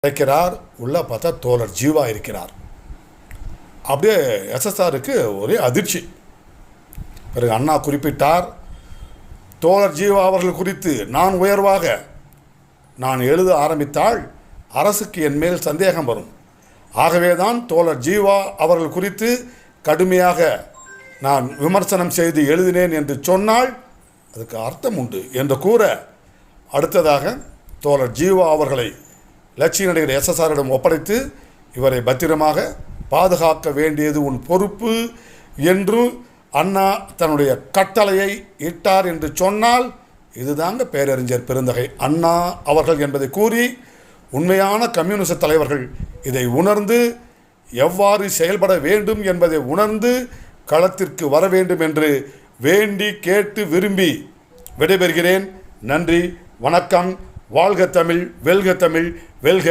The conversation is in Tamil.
அழைக்கிறார். உள்ளே பார்த்தா தோழர் ஜீவா இருக்கிறார். அப்படியே எஸ்எஸ்ஆருக்கு ஒரே அதிர்ச்சி. பிறகு அண்ணா குறிப்பிட்டார், தோழர் ஜீவா அவர்கள் குறித்து நான் எழுத ஆரம்பித்தால் அரசுக்கு என் மேல் சந்தேகம் வரும். ஆகவே தான் தோழர் ஜீவா அவர்கள் குறித்து கடுமையாக நான் விமர்சனம் செய்து எழுதினேன் என்று சொன்னால் அதுக்கு அர்த்தம் உண்டு என்று கூற, அடுத்ததாக தோழர் ஜீவா அவர்களை லட்சிய நடிகர் எஸ்எஸ்ஆரிடம் ஒப்படைத்து இவரை பத்திரமாக பாதுகாக்க வேண்டியது உன் பொறுப்பு என்று அண்ணா தன்னுடைய கட்டளையை இட்டார் என்று சொன்னால் இதுதாங்க பேரறிஞர் பெருந்தகை அண்ணா அவர்கள் என்பதை கூறி, உண்மையான கம்யூனிச தலைவர்கள் இதை உணர்ந்து எவ்வாறு செயல்பட வேண்டும் என்பதை உணர்ந்து களத்திற்கு வர வேண்டும் என்று வேண்டி கேட்டு விரும்பி விடைபெறுகிறேன். நன்றி, வணக்கம். வாழ்க தமிழ், வெல்க தமிழ், வெல்க